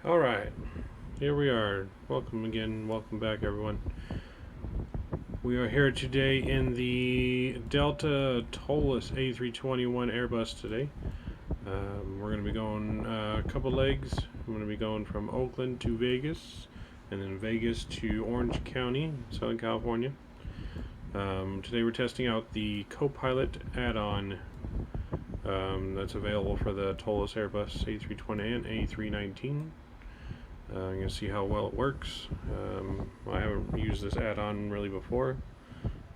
Alright, here we are. Welcome again, welcome back everyone. We are here today in the Delta Toliss A321 Airbus today. We're going to be going a couple legs. I'm going to be going from Oakland to Vegas, and then Vegas to Orange County, Southern California. Today we're testing out the Copilot add-on that's available for the Toliss Airbus A320 and A319. I'm going to see how well it works. I haven't used this add-on really before,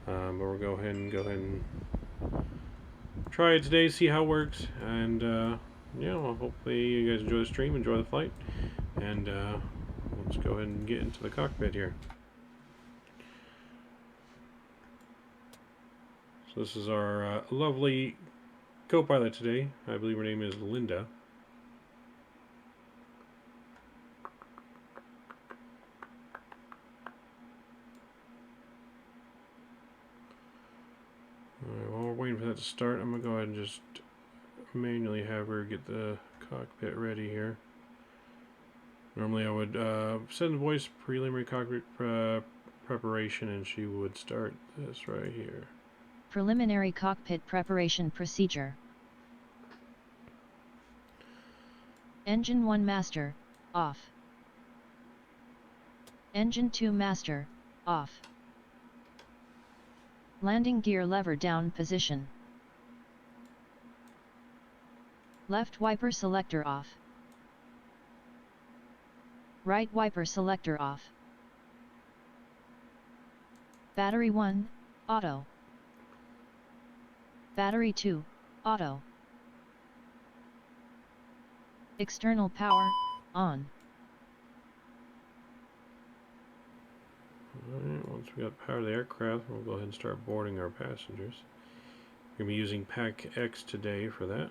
but we'll go ahead and try it today, see how it works, and well, hopefully you guys enjoy the stream, enjoy the flight, and let's go ahead and get into the cockpit here. So this is our lovely Copilot today. I believe her name is Linda. Alright, while we're waiting for that to start, I'm going to go ahead and just manually have her get the cockpit ready here. Normally I would send the voice preliminary cockpit preparation, and she would start this right here. Preliminary cockpit preparation procedure. Engine 1 master, off. Engine 2 master, off. Landing gear lever down position. Left wiper selector off. Right wiper selector off. Battery 1, auto. Battery 2, auto. External power, on. Alright, once we got power of the aircraft, we'll go ahead and start boarding our passengers. We're going to be using Pack X today for that.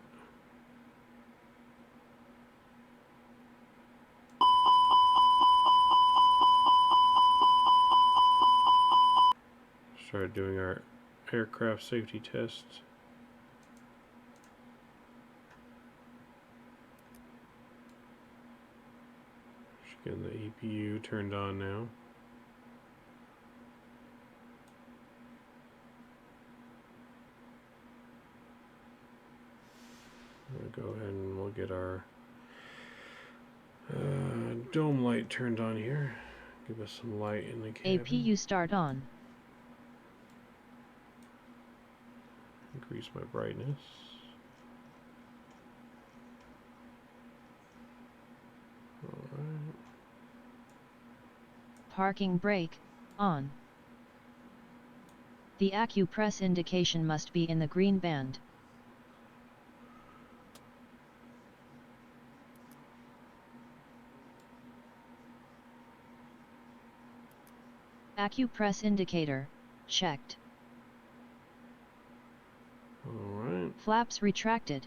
Start doing our aircraft safety tests. Just getting the EPU turned on now. We'll go ahead and we'll get our dome light turned on here. Give us some light in the cabin. APU start on. Increase my brightness. Alright. Parking brake, on. The ACU press indication must be in the green band. ACU press indicator, checked. Alright. Flaps retracted.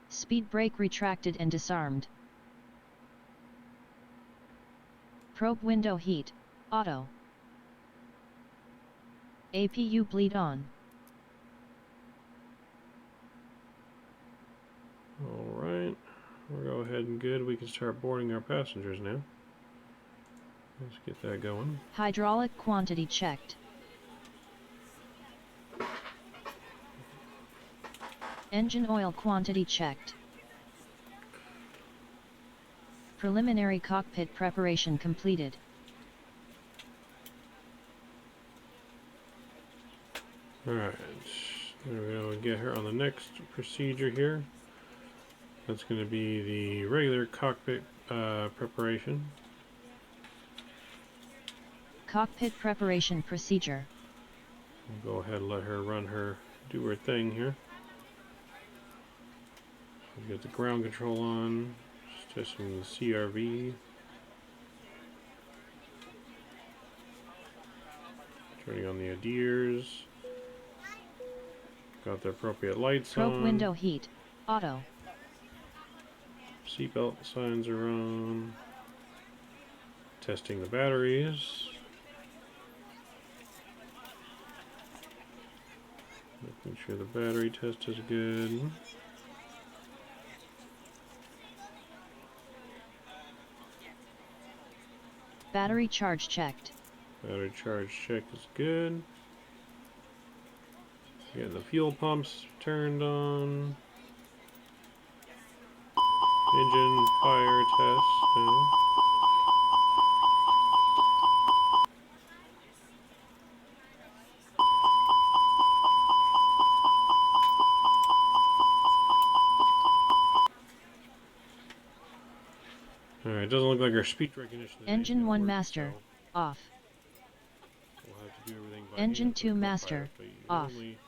Speed brake retracted and disarmed. Probe window heat, auto. APU bleed on. Alright. We'll go ahead and good. We can start boarding our passengers now. Let's get that going. Hydraulic quantity checked. Engine oil quantity checked. Preliminary cockpit preparation completed. Alright. There we go. We'll get her on the next procedure here. That's going to be the regular cockpit preparation. Cockpit preparation procedure. We'll go ahead and let her do her thing here. We'll get the ground control on. Just testing the CRV. Turning on the ADIRs. Got the appropriate lights on. Probe window heat, auto. Seatbelt signs are on. Testing the batteries. Making sure the battery test is good. Battery charge checked. Battery charge check is good. Get the fuel pumps turned on. Engine fire test now. Alright, doesn't look like our speech recognition is Engine 1 work, master, so off. we'll have to do everything by Engine hand 2 with master, Copilot, but you off. normally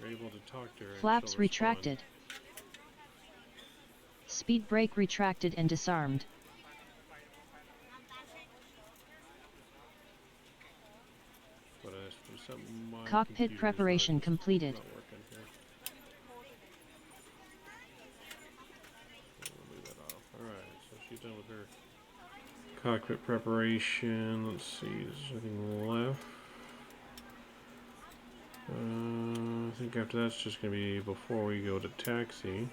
are able to talk to her and Flaps she'll respond. retracted. Speed brake retracted and disarmed. But for something my Cockpit computer's preparation not completed. working here. So we'll leave that off. Alright, so she's done with her cockpit preparation. Let's see, is there anything left? I think after that's just going to be before we go to taxi.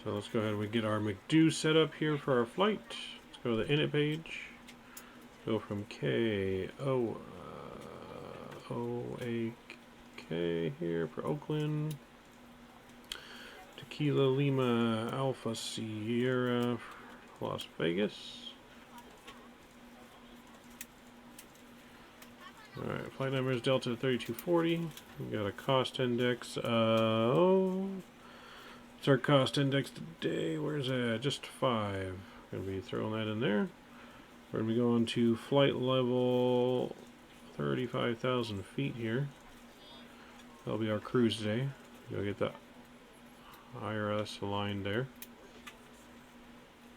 So let's go ahead and we get our McDo set up here for our flight. Let's go to the init page. Go from O-A-K here for Oakland. Tequila Lima Alpha Sierra for Las Vegas. Alright, flight number is Delta 3240. We got a cost index of... What's our cost index today? Where's that? Just 5. Gonna be throwing that in there. We're gonna be going to flight level 35,000 feet here. That'll be our cruise today. Go get the IRS aligned there.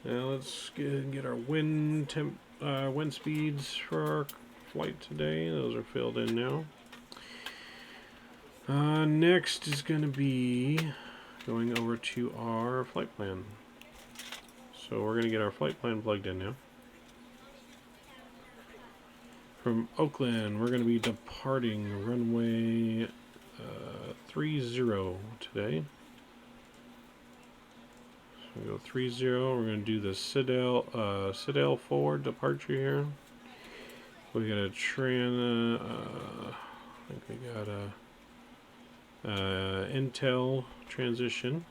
Now let's get our wind speeds for our flight today. Those are filled in now. Next is going to be going over to our flight plan. So we're going to get our flight plan plugged in now. From Oakland, we're going to be departing runway 30 today. So we go 30. We're going to do the Citadel forward departure here. We got a I think we got a Intel transition.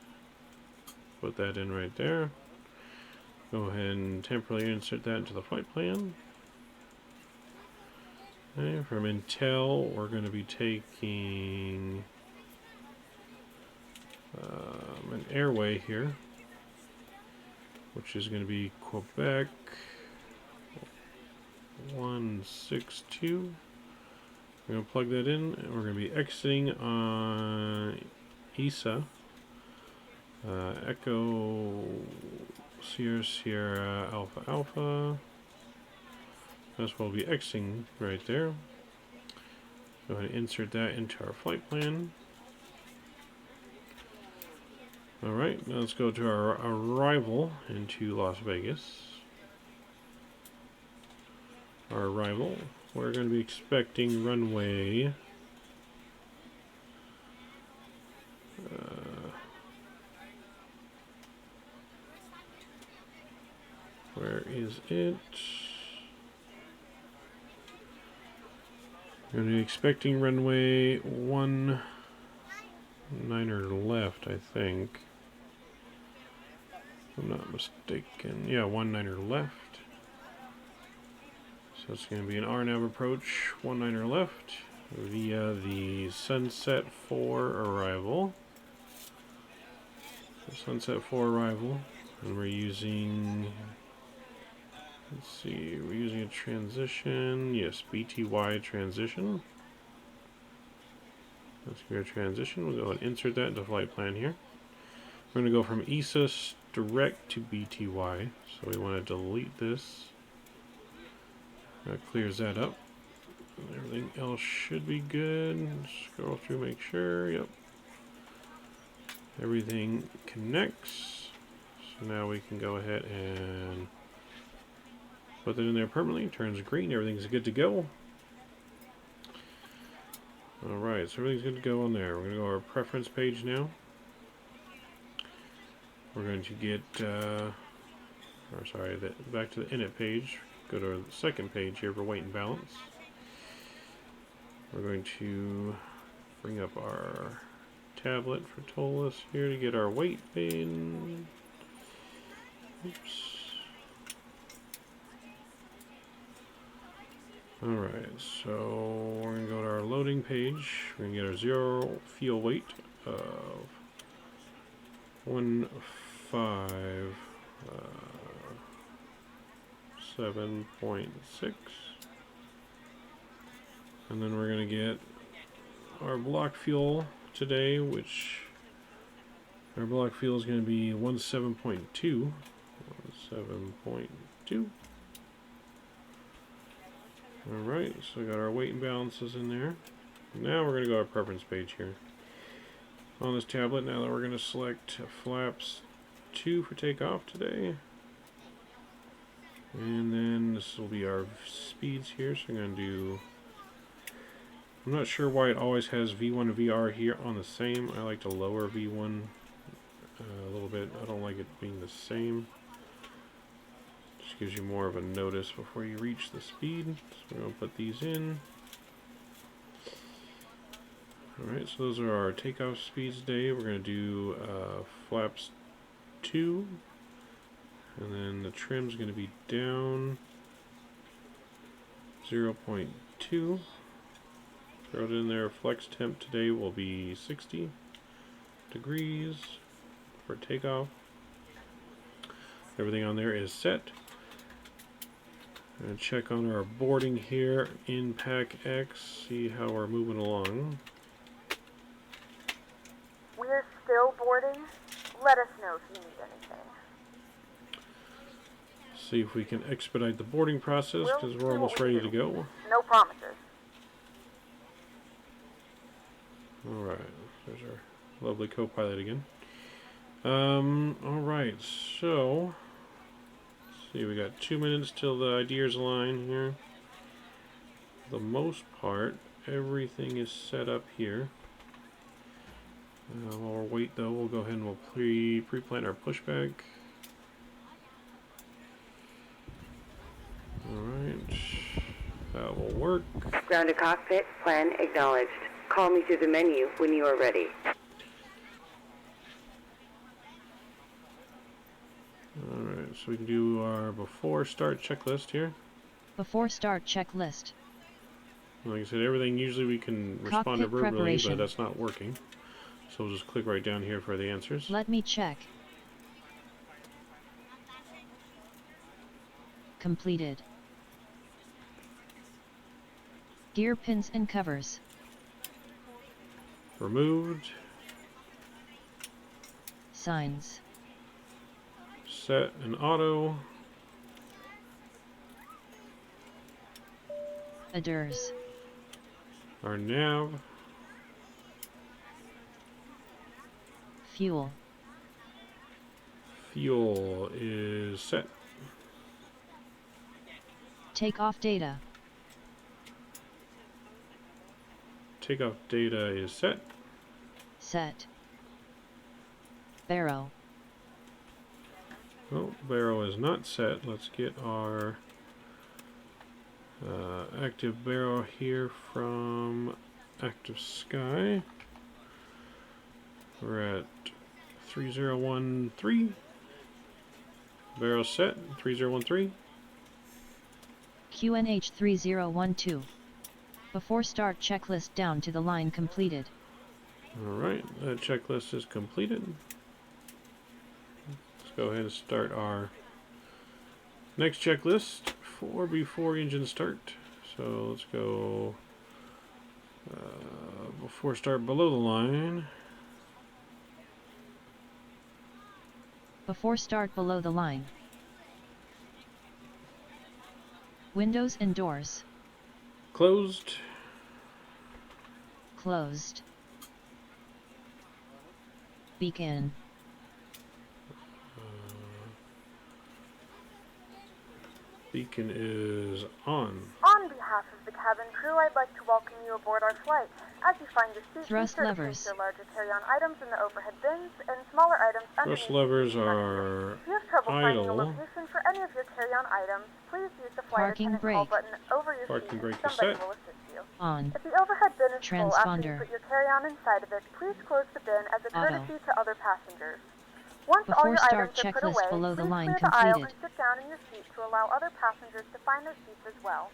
Put that in right there. Go ahead and temporarily insert that into the flight plan. Okay, from Intel, we're going to be taking an airway here, which is going to be Quebec 162. We're going to plug that in, and we're going to be exiting on ESA. Echo Sierra Alpha Alpha. That's what we'll be exiting right there. Go ahead and insert that into our flight plan. Alright, now let's go to our arrival into Las Vegas. Our arrival, we're going to be expecting runway where is it? We're going to be expecting runway 19 left, I think. If I'm not mistaken. Yeah, 19 left. So it's going to be an RNAV approach, 19 left, via the Sunset 4 arrival. So Sunset 4 arrival, and we're using, let's see, we're using a transition, yes, BTY transition. That's your transition. We'll go ahead and insert that into flight plan here. We're going to go from ESA direct to BTY, so we want to delete this. That clears that up. Everything else should be good. Scroll through, make sure. Yep. Everything connects. So now we can go ahead and put that in there permanently. Turns green. Everything's good to go. Alright, so everything's good to go on there. We're going to go to our preference page now. we're going to get, back to the init page. Go to the second page here for weight and balance. We're going to bring up our tablet for Toliss here to get our weight in. Oops. Alright, so we're going to go to our loading page. We're going to get our zero fuel weight of 157.6. And then we're going to get our block fuel today, which our block fuel is going to be 17.2. 17.2. Alright, so we got our weight and balances in there. Now we're going to go to our preference page here. On this tablet, now that we're going to select flaps 2 for takeoff today. And then this will be our speeds here, so I'm going to do... I'm not sure why it always has V1 and VR here on the same. I like to lower V1 a little bit. I don't like it being the same. Just gives you more of a notice before you reach the speed. So we're going to put these in. Alright, so those are our takeoff speeds today. We're going to do flaps 2. And then the trim's going to be down 0.2. Throw it in there. Flex temp today will be 60 degrees for takeoff. Everything on there is set. And check on our boarding here in Pack X. See how we're moving along. We're still boarding. Let us know if you need anything. See if we can expedite the boarding process because we're almost ready to go. No promises. Alright, there's our lovely Copilot again. Alright, so let's see, we got 2 minutes till the ideas line here. For the most part, everything is set up here. While we're wait though, we'll go ahead and we'll pre-plan our pushback. Alright, that will work. Ground to cockpit, plan acknowledged. Call me through the menu when you are ready. Alright, so we can do our before start checklist here. Before start checklist. Like I said, everything usually we can respond to Cockpit verbally, preparation. but that's not working. So we'll just click right down here for the answers. Let me check. Completed. Gear pins and covers. Removed. Signs. Set and auto. Aders. Our nav. Fuel. Fuel is set. Takeoff data. Takeoff data is set. Set. Barrow. Oh, barrow is not set. Let's get our active barrow here from Active Sky. We're at 3013. Barrow set, 3013. QNH 3012. Before start checklist down to the line completed. Alright, that checklist is completed. Let's go ahead and start our next checklist for before engine start. So let's go before start below the line. Before start below the line. Windows and doors. Closed. Closed. Beacon. Beacon is on. On behalf behalf of the cabin crew, I'd like to welcome you aboard our flight. As you find your seat, be Thrust sure to levers. place your larger carry-on items in the overhead bins and smaller items underneath. Thrust levers the seat next to you. are If you have trouble finding a idle. location for any of your carry-on items, please use the flight Parking attendant call brake. button over your Parking seat. brake is Somebody set. will assist you. On. If the overhead bin is full after you Transponder. put your carry-on inside of it, please close the bin as a Auto. courtesy to other passengers. Once all Before your start items are put checklist away, below the please line clear the aisle completed. and sit down in your seat to allow other passengers to find their seats as well.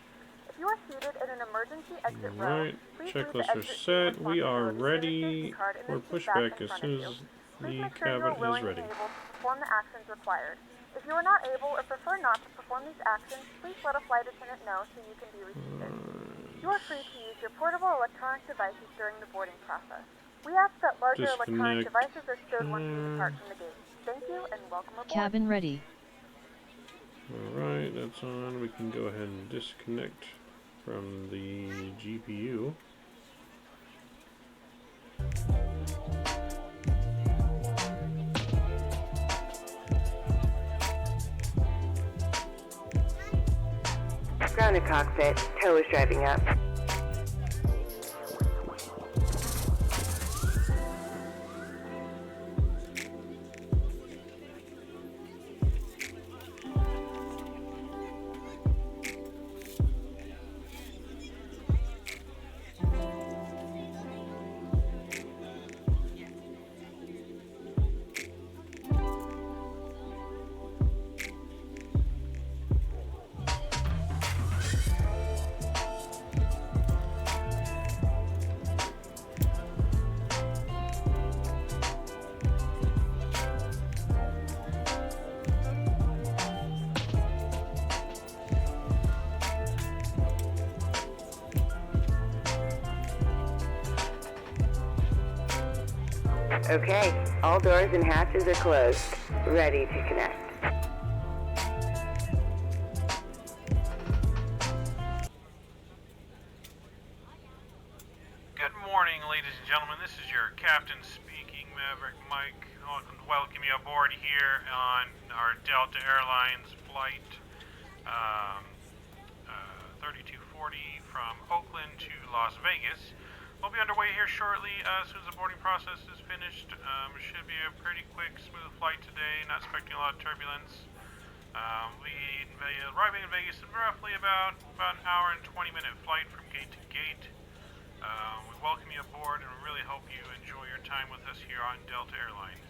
If you are seated in an emergency exit row, Alright, please leave the checklists are exit seat set. We are responsibility in your ready safety card in for the seat back pushback in as front soon of you. as Please the make sure you are cabin is willing ready. and able to perform the actions required. If you are not able or prefer not to perform these actions, please let a flight attendant know so you can be reseated. You are free to use your portable electronic devices during the boarding process. We ask that larger electronic Disconnect. devices are stowed once you depart from the gate. Thank you and welcome aboard. Cabin ready. Alright, that's on. We can go ahead and disconnect from the GPU. Grounded cockpit. Toliss driving up. Okay, all doors and hatches are closed. Ready to connect. Good morning, ladies and gentlemen. This is your captain speaking, Maverick Mike. I welcome you aboard here on our Delta Airlines flight 3240 from Oakland to Las Vegas. We'll be underway here shortly as soon as the boarding process is finished. Should be a pretty quick, smooth flight today. Not expecting a lot of turbulence. We'll be arriving in Vegas in roughly about an hour and 20-minute flight from gate to gate. We welcome you aboard and we really hope you enjoy your time with us here on Delta Airlines.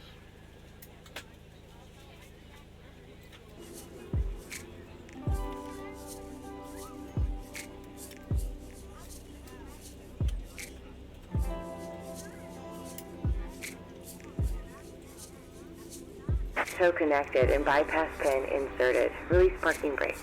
Tow connected and bypass pin inserted. Release parking brake.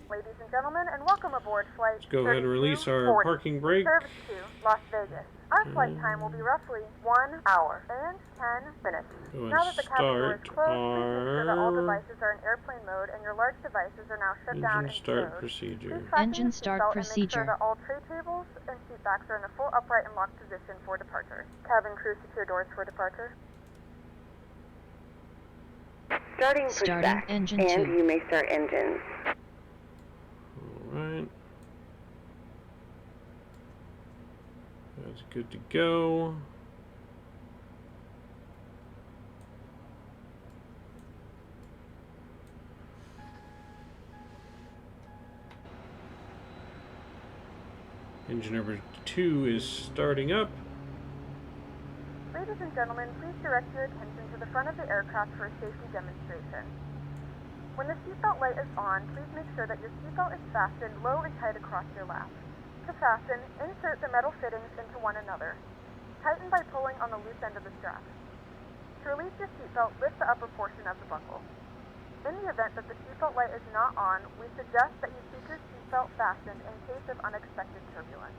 Ladies and gentlemen, and welcome aboard flight. Let's go ahead and release our parking brake. Service to Las Vegas. Our flight time will be roughly 1 hour and 10 minutes. Go Now that the cabin door is start closed, please make sure that all our devices are in airplane mode and your large devices are now shut down engine and start stowed. procedure. Please fasten Engine your start seatbelt and make procedure. sure that all tray tables and seat backs are in a full upright and locked position for departure. Cabin crew, secure doors for departure. Starting Starting pushback. engine And 2. you may start engines. Alright. That's good to go. Engine number 2 is starting up. Ladies and gentlemen, please direct your attention to the front of the aircraft for a safety demonstration. When the seatbelt light is on, please make sure that your seatbelt is fastened low and tight across your lap. To fasten, insert the metal fittings into one another. Tighten by pulling on the loose end of the strap. To release your seatbelt, lift the upper portion of the buckle. In the event that the seatbelt light is not on, we suggest that you keep your seatbelt fastened in case of unexpected turbulence.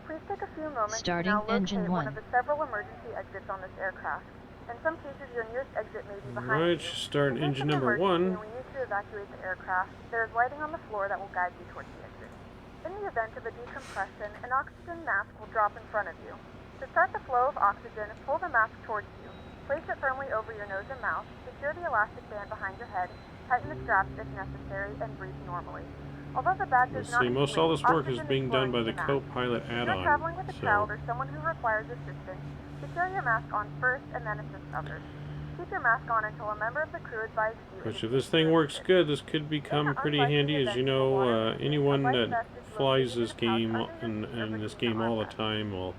Please take a few moments Starting to now locate engine one 1. of the several emergency exits on this aircraft. In some cases, your nearest exit may be behind Alright, you. start In case engine of an number 1. emergency and we need to evacuate the aircraft, there is lighting on the floor that will guide you towards the exit. In the event of a decompression, an oxygen mask will drop in front of you. To start the flow of oxygen, pull the mask towards you. Place it firmly over your nose and mouth, secure the elastic band behind your head, tighten the straps if necessary, and breathe normally. Although the badge does Let's not see, most inflate, all this work is oxygen being done by the flowing to mask. Copilot If you're add-on, traveling with a child so or someone who requires assistance, secure your mask on first and then assist others. Keep your mask on until a member of the crew advises you. which if this thing works good, this could become pretty handy. As you know, anyone that flies this game and this game all the time will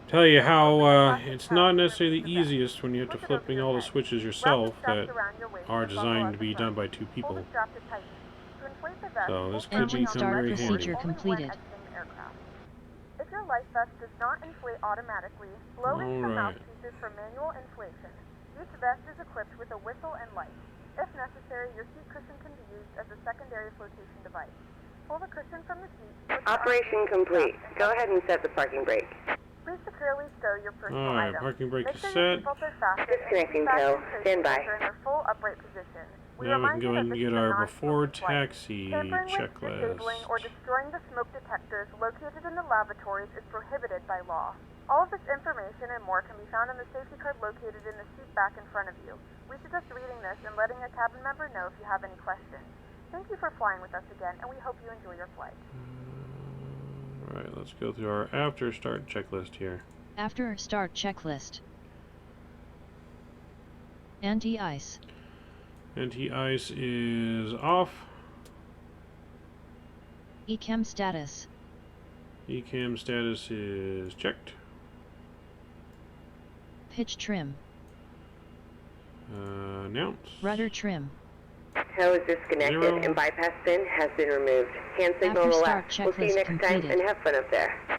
tell you how it's not necessarily the easiest when you have to flipping all the switches yourself that are designed to be done by two people. So this could Engine become start very procedure handy. completed. If your life vest does not inflate automatically, blow into the Alright. mouthpieces for manual inflation. Each vest is equipped with a whistle and light. If necessary, your seat cushion can be used as a secondary flotation device. Pull the cushion from the seat. Operation complete. Go ahead and set the parking brake. Please securely stow your personal Alright, items. parking brake Make is sure set. your seatbelts are fastened Disconnecting and seat tow. fasteners Stand by. are in their full upright position. We Now we can remind go you ahead that and this get is a our non-smoking before flight. taxi Tampering with, disabling, or checklist. destroying the smoke detectors located in the lavatories is prohibited by law. All of this information and more can be found in the safety card located in the seat back in front of you. We suggest reading this and letting a cabin member know if you have any questions. Thank you for flying with us again, and we hope you enjoy your flight. Alright, let's go through our after start checklist here. After start checklist. Anti-ice. Anti-ice is off. Echem status. Ecam status is checked. Pitch trim. Announce. Rudder trim. Tow is disconnected 0. and bypass bin has been removed. Hand signal After to start left. We'll see you checklist next time completed. and have fun up there.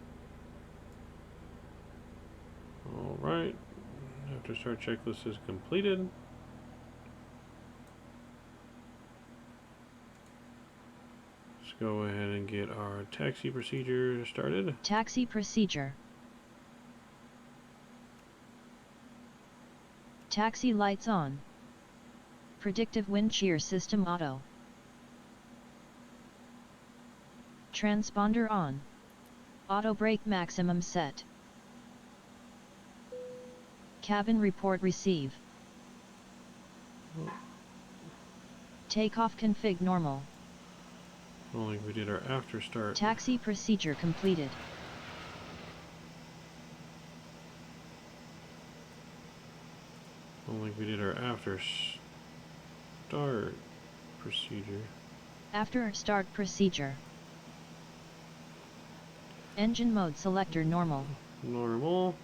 Alright. After start checklist is completed. Let's go ahead and get our taxi procedure started. Taxi procedure. Taxi lights on. Predictive wind shear system auto. Transponder on. Auto brake maximum set. Cabin report receive. Takeoff config normal. Only if we did our after start. Taxi procedure completed. Only if we did our after start procedure. After start procedure. Engine mode selector normal. Normal.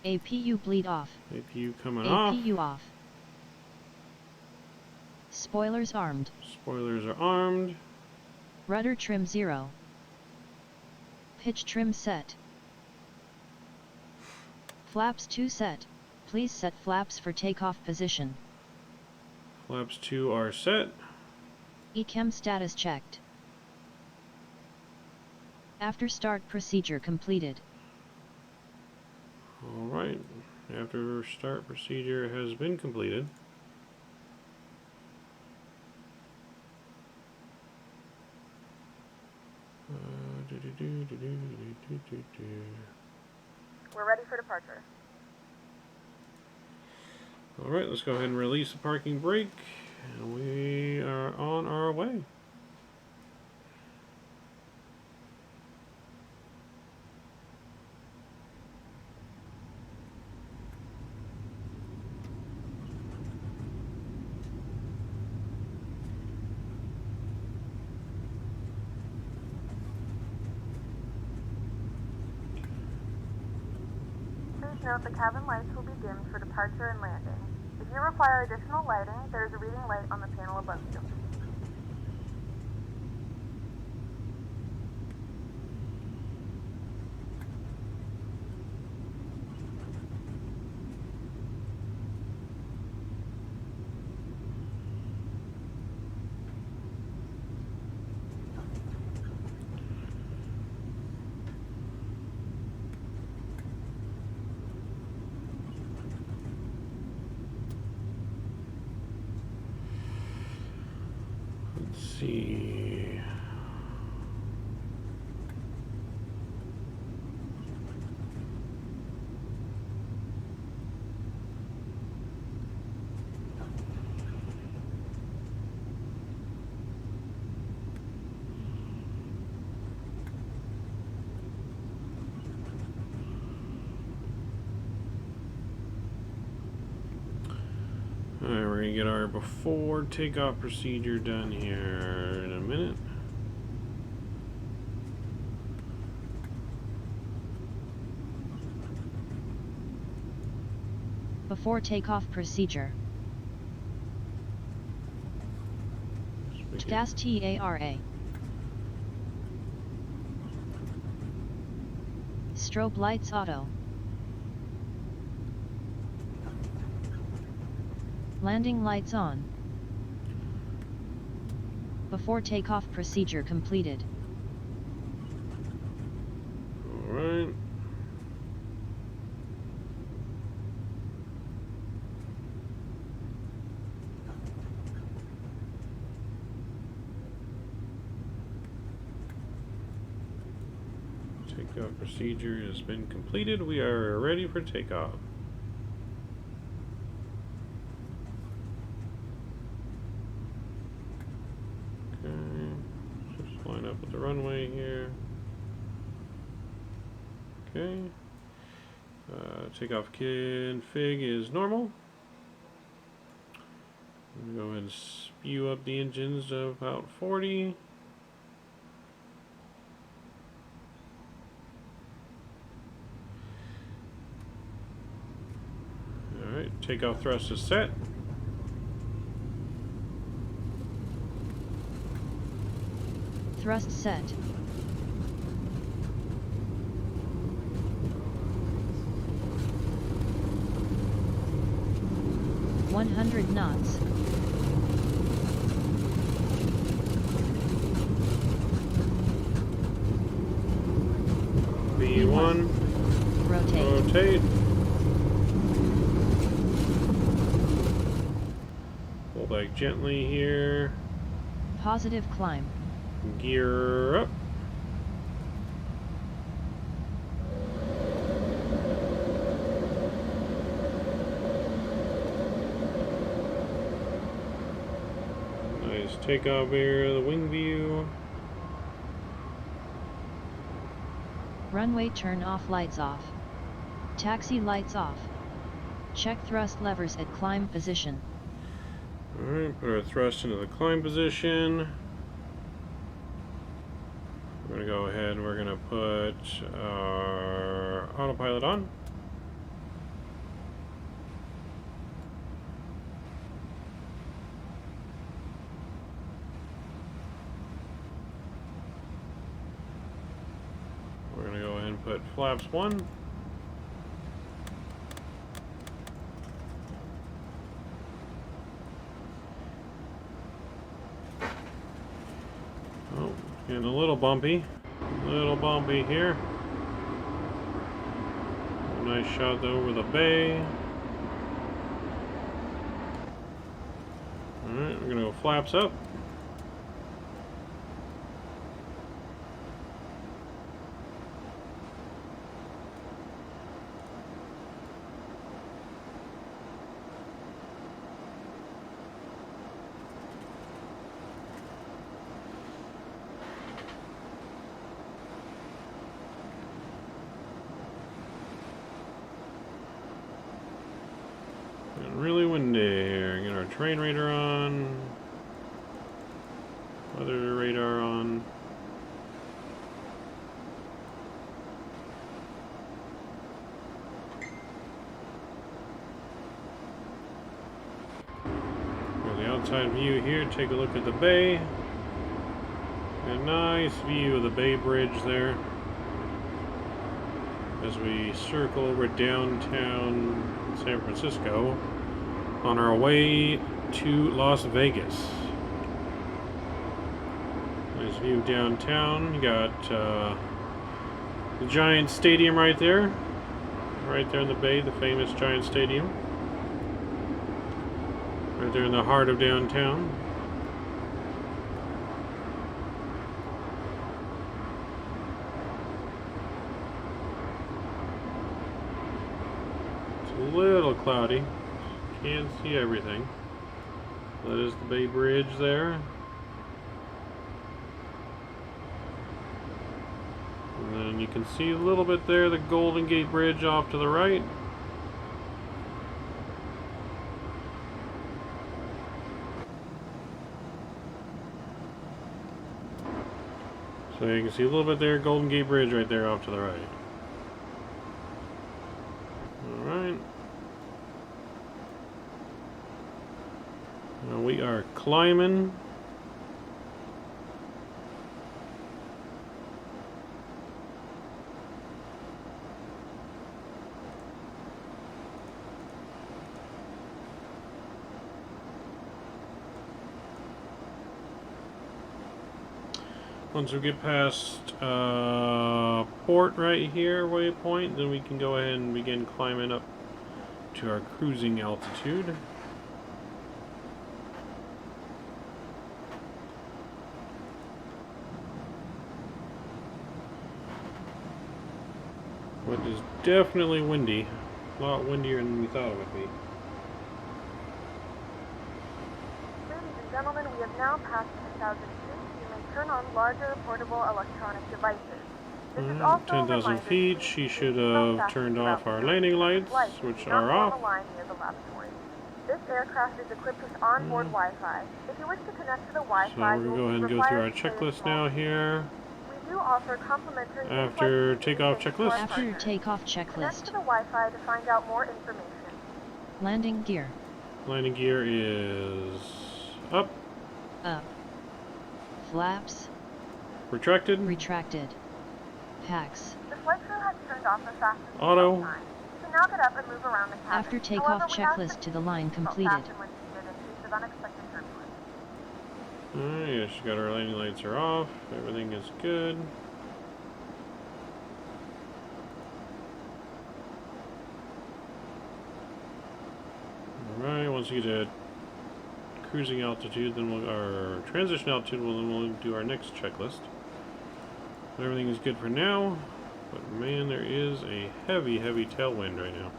APU bleed off. APU coming off. APU off. Spoilers armed. Spoilers are armed. Rudder trim 0. Pitch trim set. Flaps 2 set. Please set flaps for takeoff position. Flaps 2 are set. Echem status checked. After start procedure completed. Alright. After start procedure has been completed. We're ready for departure. Alright, let's go ahead and release the parking brake. And we are on our way. Please note the cabin lights will be dimmed for departure and landing. If you require additional lighting, there is a reading light on the panel above you. Let's see. Alright, we're gonna get our before takeoff procedure done here in a minute. Before takeoff procedure. Gas TARA. Strobe lights auto. Landing lights on. Before takeoff procedure completed. Alright. Takeoff procedure has been completed. We are ready for takeoff. Just line up with the runway here. Okay. Takeoff config is normal. I'm going to go ahead and spew up the engines to about 40. Alright, takeoff thrust is set. Thrust set. $100 knots. V1. Rotate. Rotate. Pull back gently here. Positive climb. Gear up. Nice takeoff here, the wing view. Runway turn off, lights off. Taxi lights off. Check thrust levers at climb position. Alright, put our thrust into the climb position. We're going to go ahead and we're going to put our autopilot on. We're going to go ahead and put flaps 1. Oh, getting a little bumpy. Here. A nice shot over the bay. Alright, we're going to go flaps up. Really windy here. Get our train radar on. Weather radar on. Got the outside view here. Take a look at the bay. A nice view of the Bay Bridge there. As we circle over downtown San Francisco on our way to Las Vegas. Nice view downtown. You got the Giant Stadium right there in the bay, the famous Giant Stadium. Right there in the heart of downtown. It's a little cloudy. Can't see everything. That is the Bay Bridge there. And then you can see a little bit there, the Golden Gate Bridge off to the right. So you can see a little bit there, Golden Gate Bridge right there off to the right. Alright. Now we are climbing. Once we get past port right here, waypoint, then we can go ahead and begin climbing up to our cruising altitude. It is definitely windy. A lot windier than we thought it would be. Ladies and gentlemen, we have now passed 10,000 feet. You may turn on larger portable electronic devices. This is also 10,000 feet. She should have turned off our landing lights, which are off. This aircraft is equipped with onboard Wi-Fi. If you wish to connect to the Wi-Fi, So we're going to go ahead and go through our checklist now here. We do offer complimentary After takeoff checklist. After your takeoff Connect checklist. to the Wi-Fi to find out more information. Landing gear. Landing gear is up, Up. Flaps. retracted, Retracted. Packs. The flight crew has turned off the fastest Auto. sign. You can now get up and move around the cabin. After takeoff However, we ask checklist that to you the line seatbelt completed. fasten when seated in case of unexpected turbulence. Alright, yeah, she got her landing lights are off. Everything is good. Alright, once we get to cruising altitude, then we'll, our transition altitude, then we'll do our next checklist. Everything is good for now, but man, there is a heavy, heavy tailwind right now,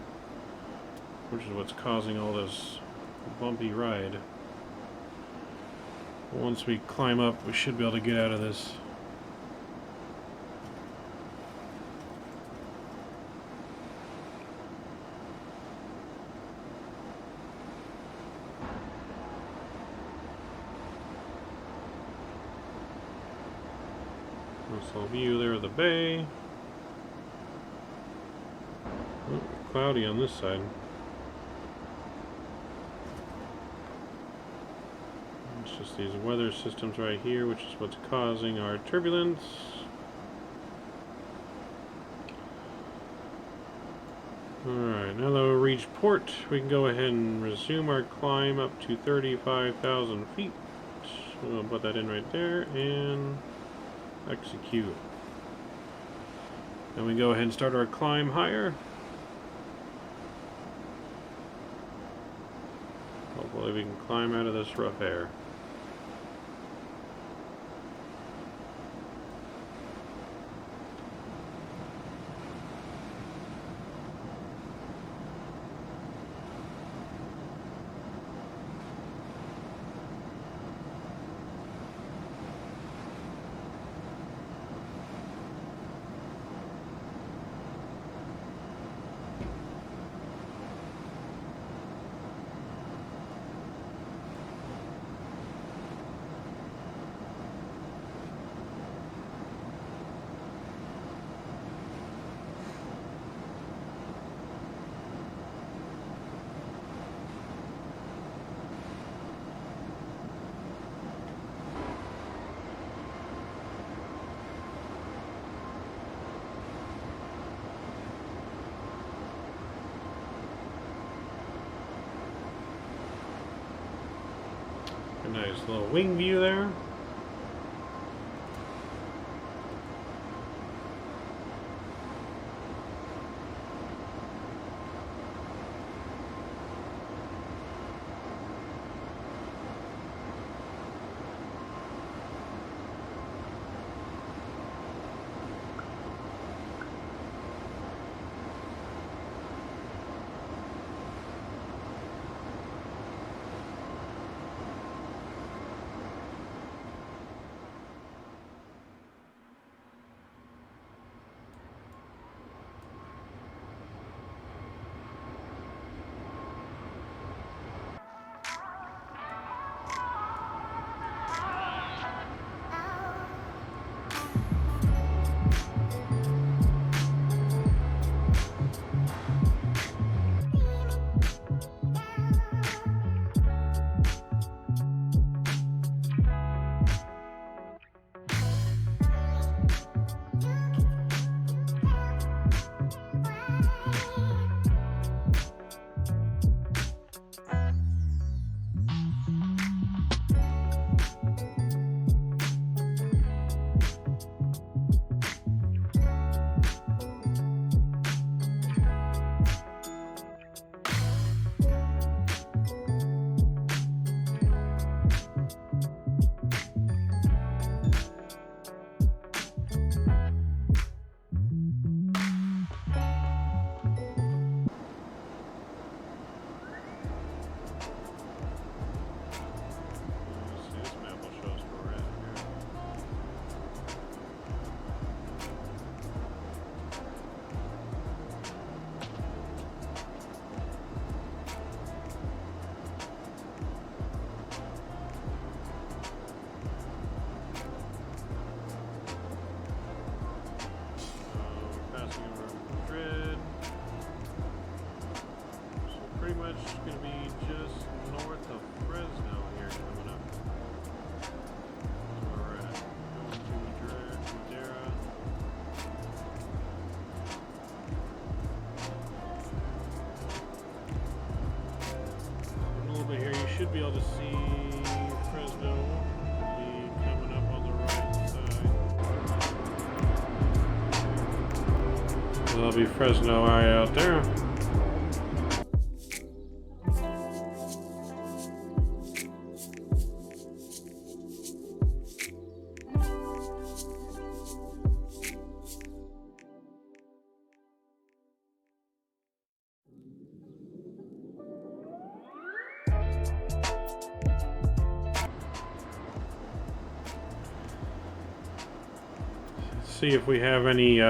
which is what's causing all this bumpy ride. Once we climb up, we should be able to get out of this. Nice little view there of the bay. Oh, cloudy on this side. It's just these weather systems right here, which is what's causing our turbulence. Alright, now that we've reached port, we can go ahead and resume our climb up to 35,000 feet. We'll put that in right there and execute. Then we go ahead and start our climb higher. Hopefully we can climb out of this rough air. A nice little wing view there. be able to see Fresno be coming up on the right side. So that'll be Fresno right out there. See if we have any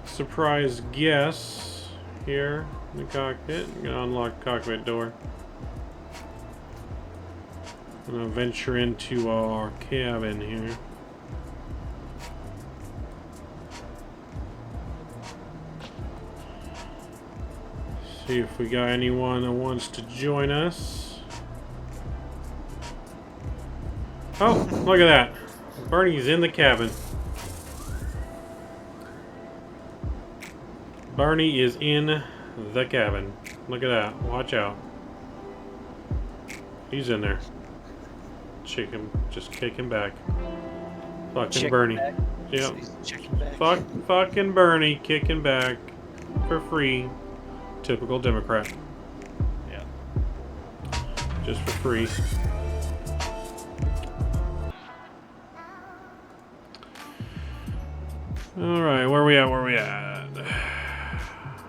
surprise guests here in the cockpit. I'm gonna unlock the cockpit door. I'm gonna venture into our cabin here. See if we got anyone that wants to join us. Oh, look at that. Bernie's in the cabin. Barney is in the cabin. Look at that. Watch out. He's in there. Just kick him back. Fucking Chicken Bernie. back. Yep. Chicken back. Fucking Bernie kicking back for free. Typical Democrat. Yeah. Just for free. Alright, where we at?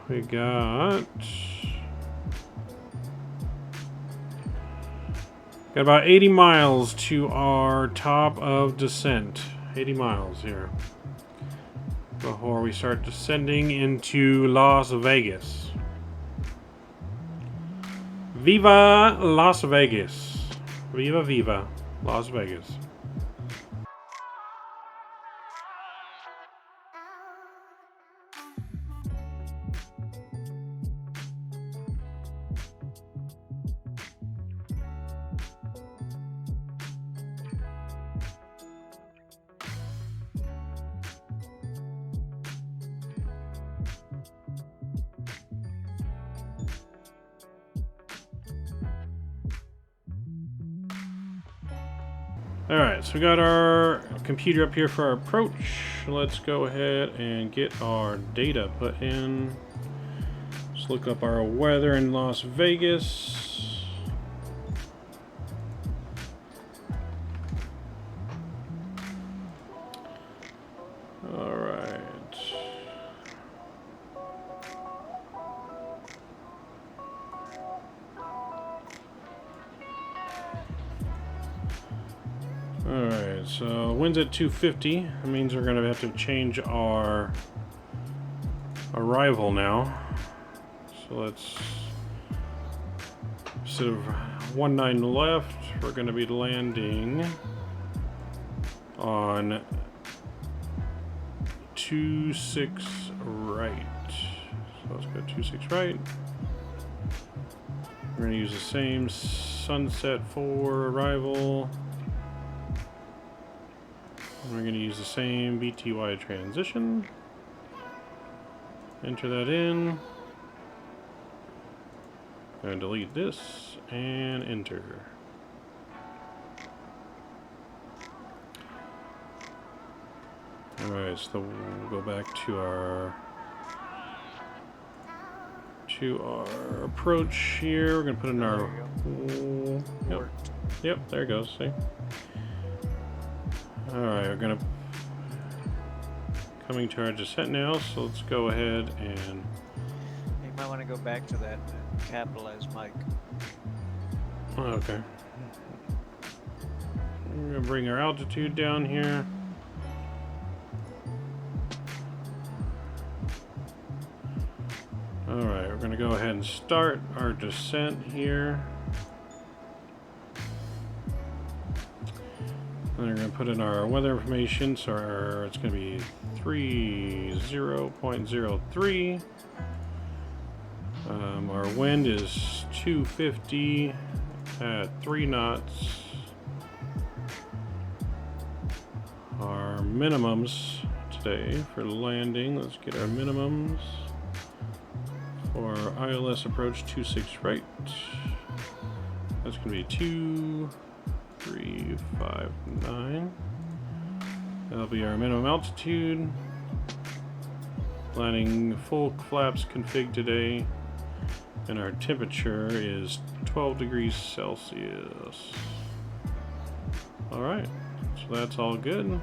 We got about 80 miles to our top of descent. 80 miles here before we start descending into Las Vegas. Viva Las Vegas. Viva Viva Las Vegas. Alright, so we got our computer up here for our approach. Let's go ahead and get our data put in. Let's look up our weather in Las Vegas. Alright. Alright, so wind's at 250. That means we're going to have to change our arrival now. So let's, instead of 19 left, we're going to be landing on 26 right. So let's go 26 right. We're going to use the same sunset for arrival. We're going to use the same BTY transition. Enter that in. Going to delete this and enter. Alright, so we'll go back to our approach here. We're going to put in our... Yep, there it goes. See? Alright, we're gonna coming to our descent now, so let's go ahead and You might want to go back to that capitalized mic. okay. We're gonna bring our altitude down here. Alright, we're gonna go ahead and start our descent here. And we're going to put in our weather information, so it's going to be 30.03. Our wind is 250 at 3 knots. Our minimums today for landing, let's get our minimums for ILS approach 26 right. That's going to be 2359. That'll be our minimum altitude. Landing full flaps config today. And our temperature is 12 degrees Celsius. Alright, so that's all good.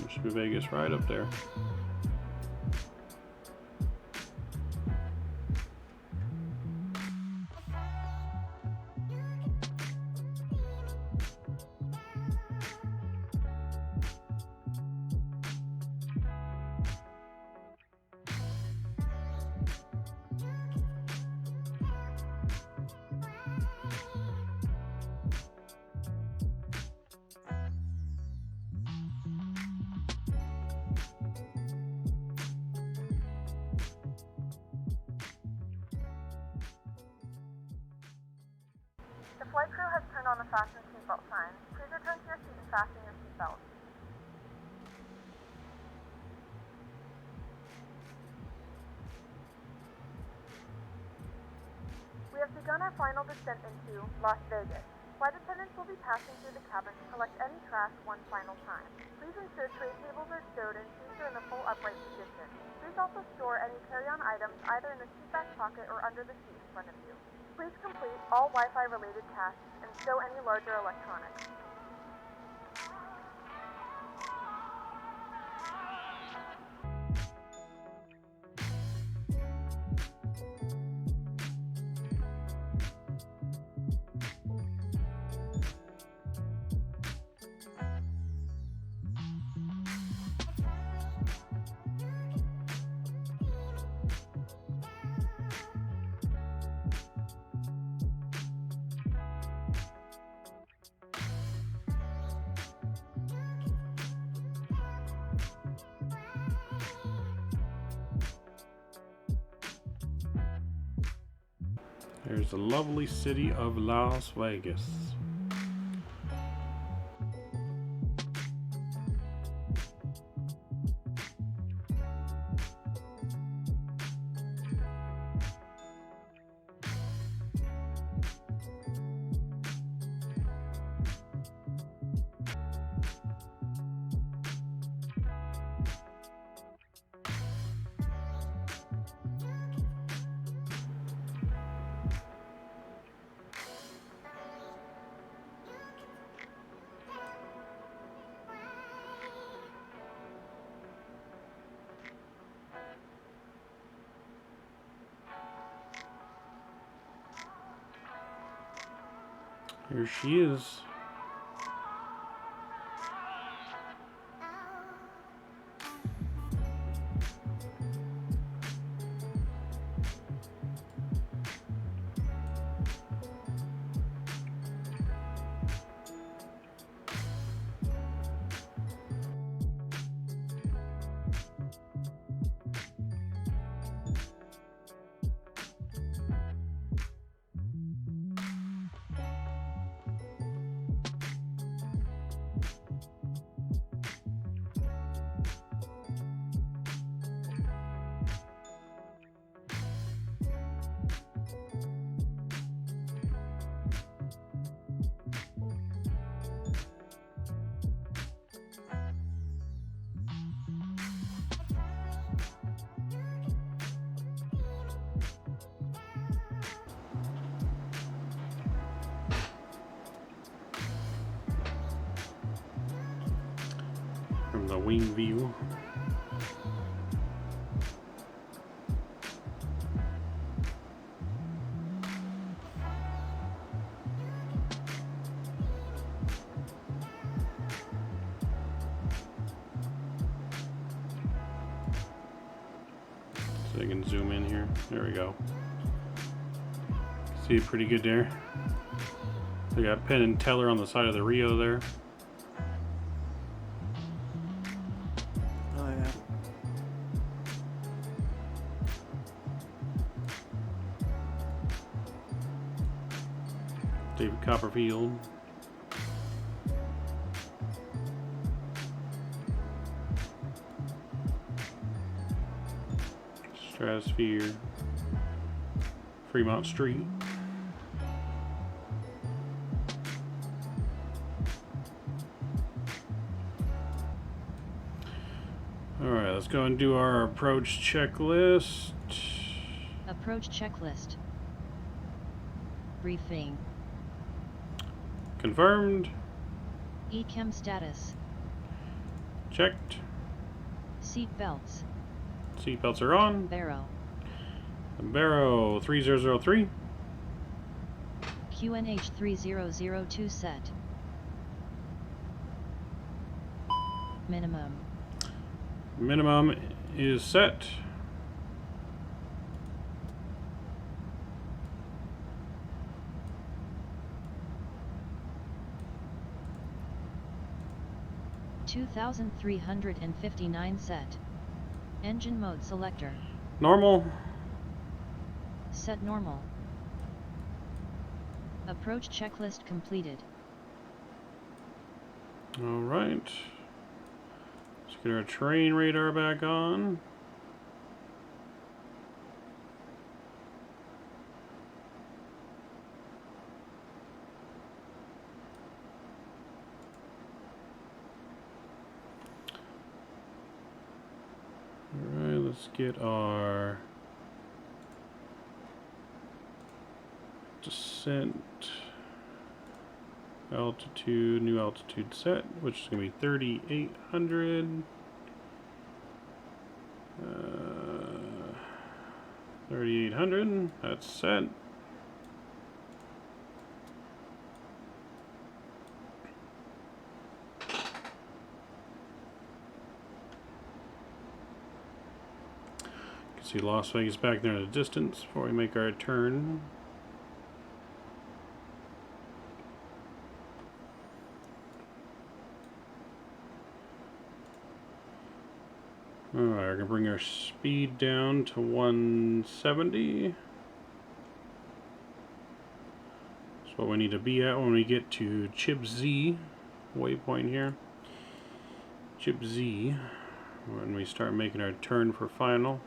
Should be Vegas right up there. The flight crew has turned on the fasten seatbelt sign. Please return to your seat and fasten your seatbelt. We have begun our final descent into Las Vegas. Flight attendants will be passing through the cabin to collect any trash one final time. Please ensure tray tables are stowed and seats are in the full upright position. Please also store any carry-on items either in the seat back pocket or under the seat in front of you. Please complete all Wi-Fi related tasks and stow any larger electronics. There's the lovely city of Las Vegas. Here she is. From the wing view. So I can zoom in here. There we go. See it pretty good there. We got Penn and Teller on the side of the Rio there. Oh yeah. David Copperfield. Stratosphere. Fremont Street. Alright, let's go and do our approach checklist. Approach checklist. Briefing. Confirmed. Echem status. Checked. Seat belts. Seatbelts are on. Barrow. Barrow 3003. QNH 3002 set. Minimum. Minimum is set. $2,359 set. Engine mode selector. Normal. Set normal. Approach checklist completed. Alright. Let's get our terrain radar back on. Alright, let's get our descent altitude, new altitude set, which is going to be 3,800. 3,800, that's set. You can see Las Vegas back there in the distance before we make our turn. Alright, we're going to bring our speed down to 170. That's what we need to be at when we get to Chip Z, waypoint here. Chip Z, when we start making our turn for final.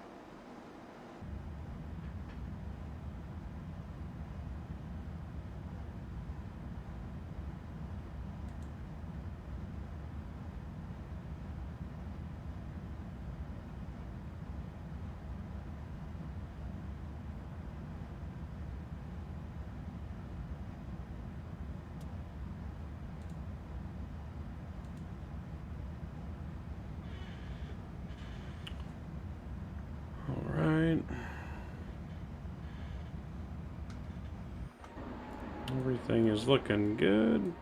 Alright. Everything is looking good.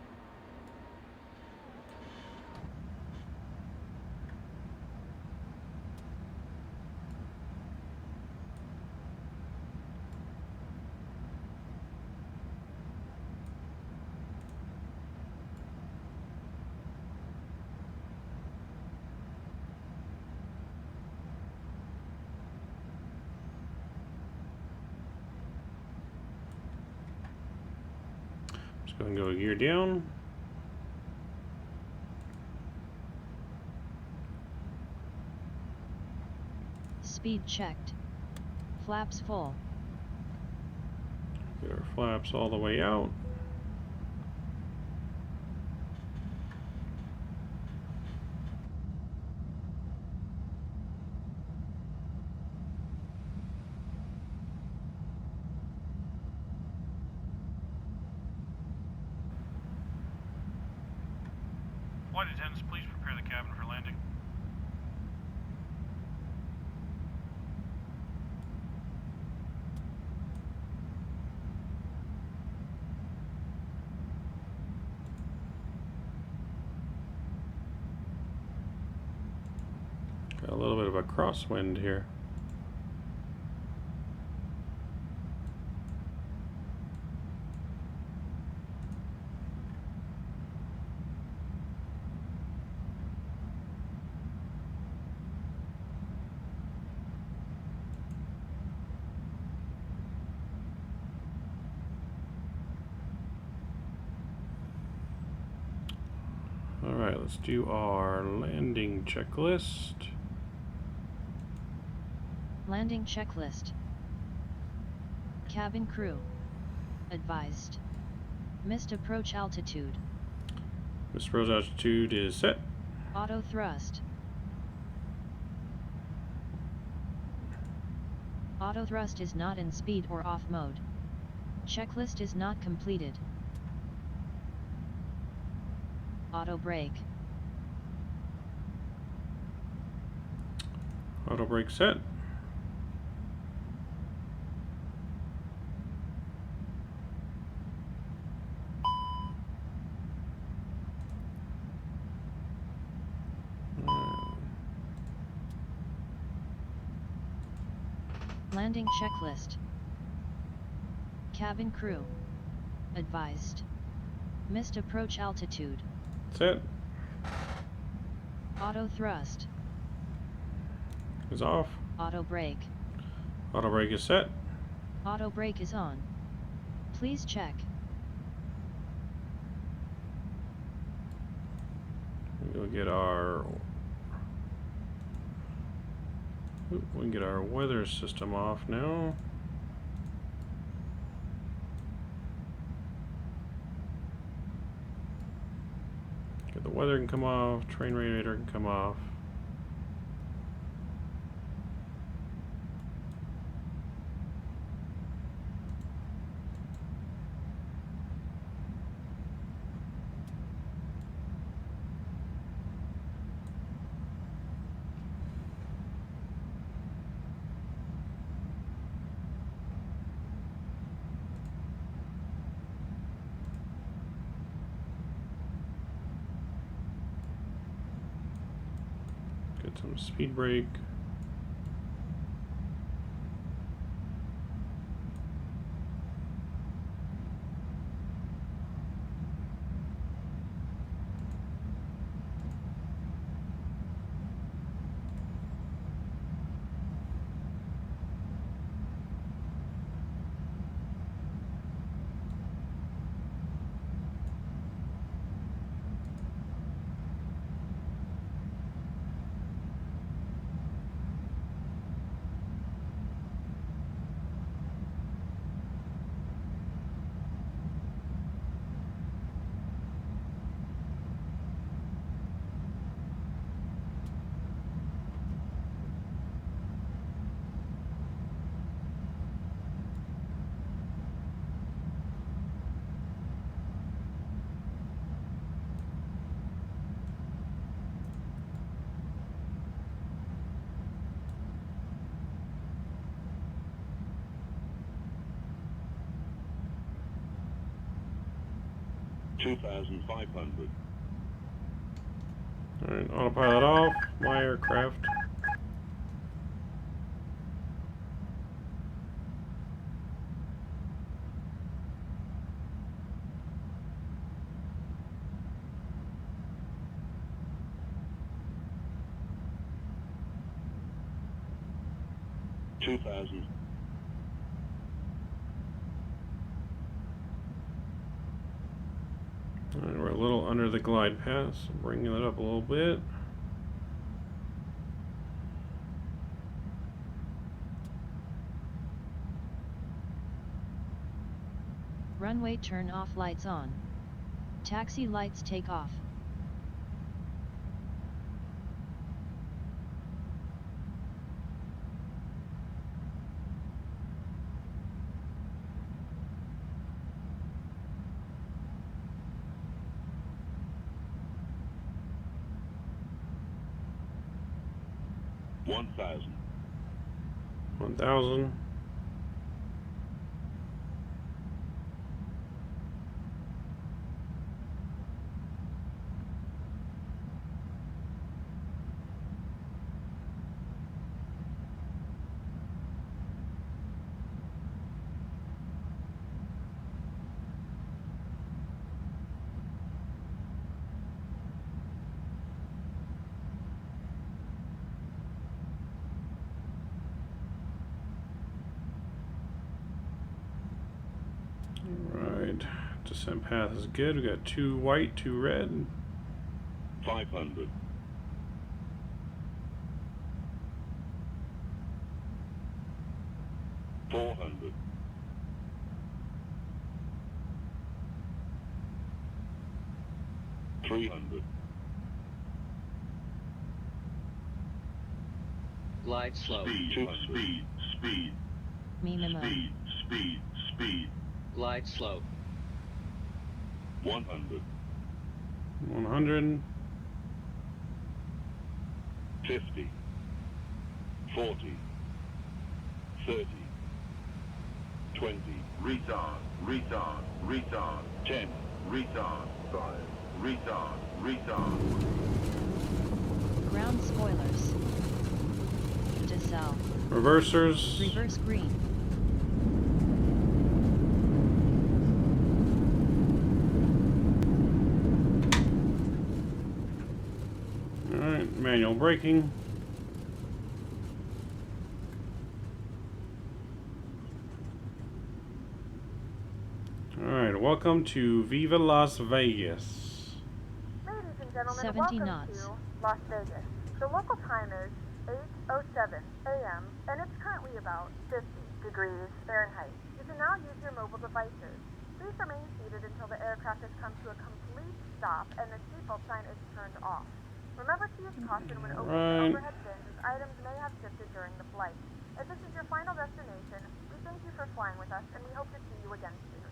Just going to go a gear down. Speed checked. Flaps full. Get our flaps all the way out. Flight attendants, please prepare the cabin for landing. Got a little bit of a crosswind here. let's do our landing checklist. Landing checklist. Cabin crew. Advised. Missed approach altitude. Missed approach altitude is set. Auto thrust. Auto thrust is not in speed or off mode. Checklist is not completed. Auto brake. Auto brake set. Landing checklist. Cabin crew. Advised. Missed approach altitude. Set. Auto thrust. Is off. Auto brake. Auto brake is set. Auto brake is on. Please check. We'll get our we can get our weather system off now. Get the weather can come off, train radiator can come off. Get some speed brake. $2,500. Alright, autopilot off, my aircraft. $2,000. Alright, we're a little under the glide path, so bringing it up a little bit. Runway turn off, lights on. Taxi lights take off. $1,000. 1,000. Alright, descent path is good. We got 2 white, 2 red. 500. 400. 300. Glide slow. Speed. Minimum. Speed. Glide slow. 100. 100. 50. 40. 30. 20. Retard. 10. Retard. 5. Retard. Ground spoilers. Decel. Reversers. Reverse green. Alright, manual braking. Alright, welcome to Viva Las Vegas. Ladies and gentlemen, 70 welcome knots. to Las Vegas. The local time is 8:07 a.m. and it's currently about 50 degrees Fahrenheit. You can now use your mobile devices. Please remain seated until the aircraft has come to a complete stop and the seatbelt sign is turned off. Remember to use caution when opening the overhead bins as items may have shifted during the flight. If this is your final destination, we thank you for flying with us and we hope to see you again soon.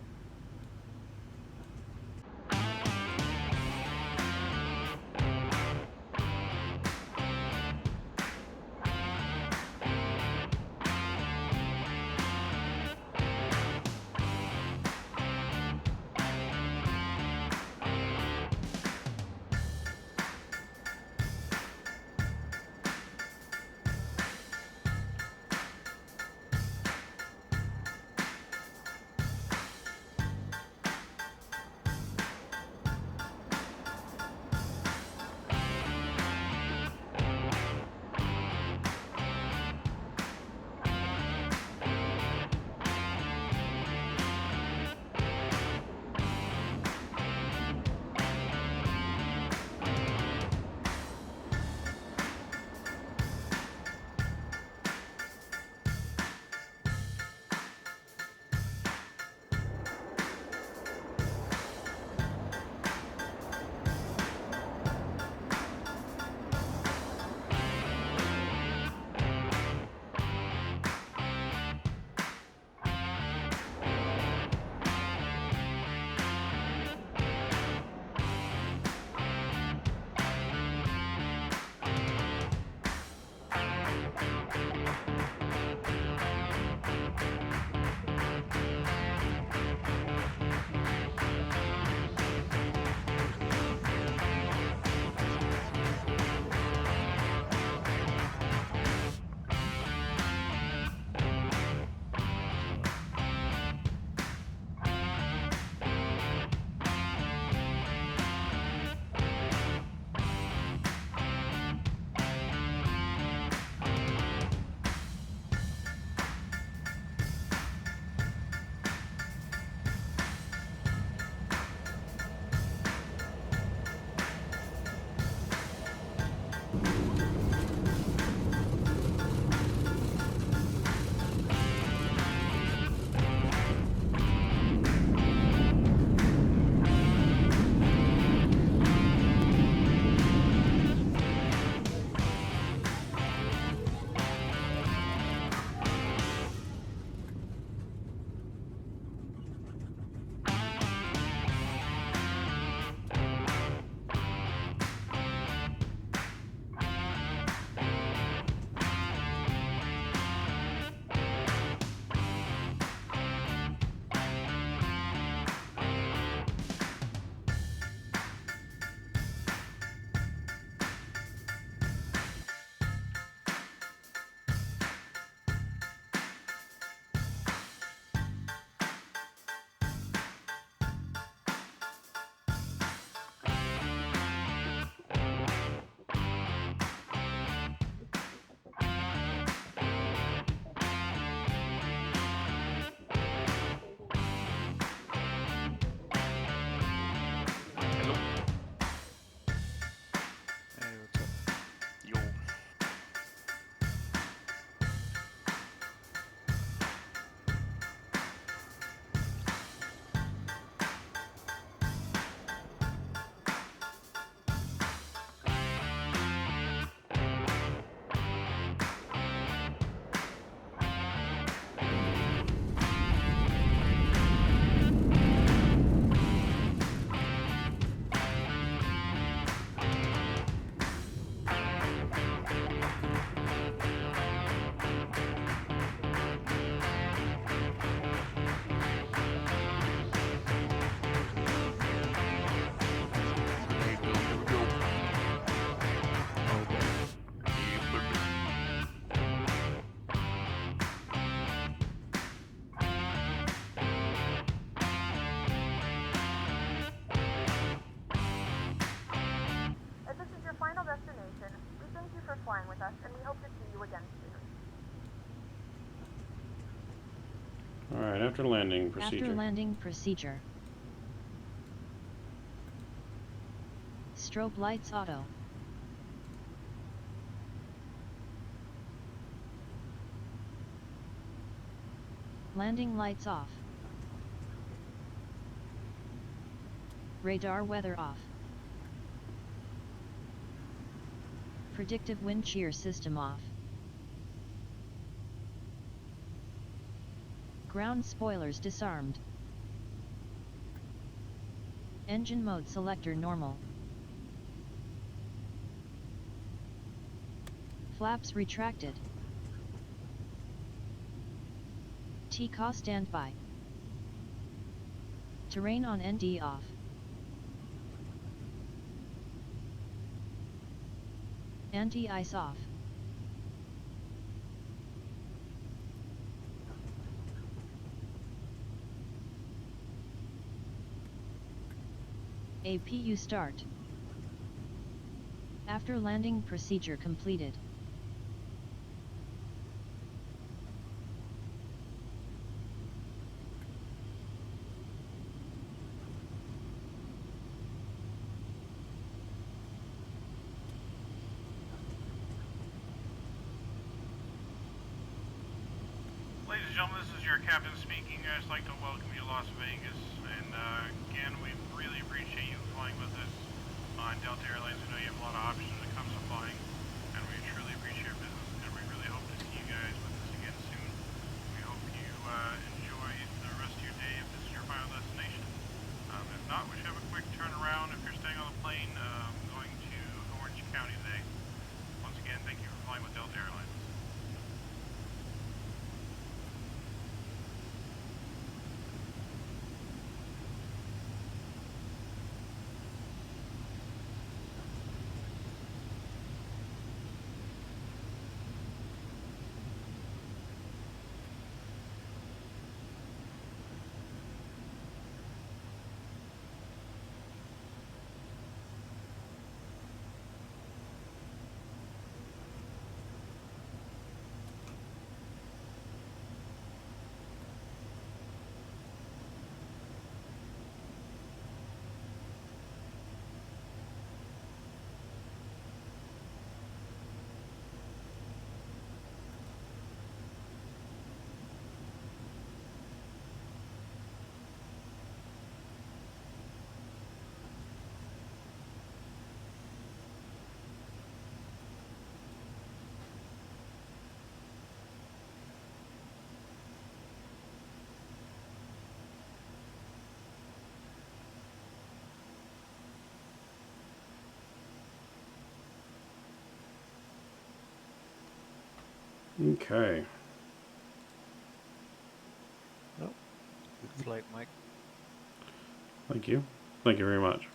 Alright, after landing procedure. After landing procedure. Strobe lights auto. Landing lights off. Radar weather off. Predictive wind shear system off. Ground spoilers disarmed. Engine mode selector normal. Flaps retracted. TCAW standby. Terrain on ND off. Anti-ice off. APU start. After landing procedure completed. Ladies and gentlemen, this is your captain speaking. I'd just like to welcome you to Las Vegas. And again, we really appreciate you flying with us on Delta Airlines. I know you have a lot of options when it comes to flying, and we truly appreciate your business. And we really hope to see you guys with us again soon. We hope you enjoy the rest of your day if this is your final destination. If not, we should have a quick turnaround if you're staying on the plane going to Orange County today. Once again, thank you for flying with Delta Airlines. Okay. Oh, good flight, Mike. Thank you. Thank you very much.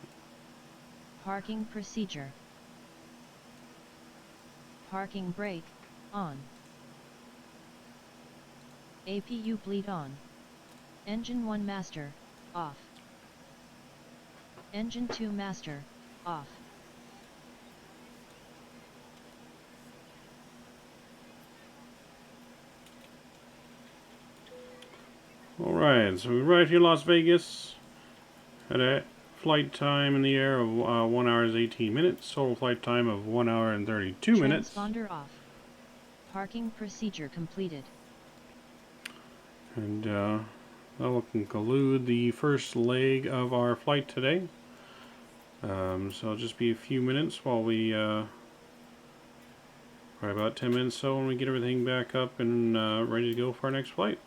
Parking procedure. Parking brake, on. APU bleed on. Engine 1 master, off. Engine 2 master, off. Alright, so we arrived here in Las Vegas. Had a flight time in the air of 1 hour 18 minutes. Total flight time of 1 hour and 32 minutes. Transponder off. Parking procedure completed. And that will conclude the first leg of our flight today. So it'll just be a few minutes while we, probably about 10 minutes so when we get everything back up and ready to go for our next flight.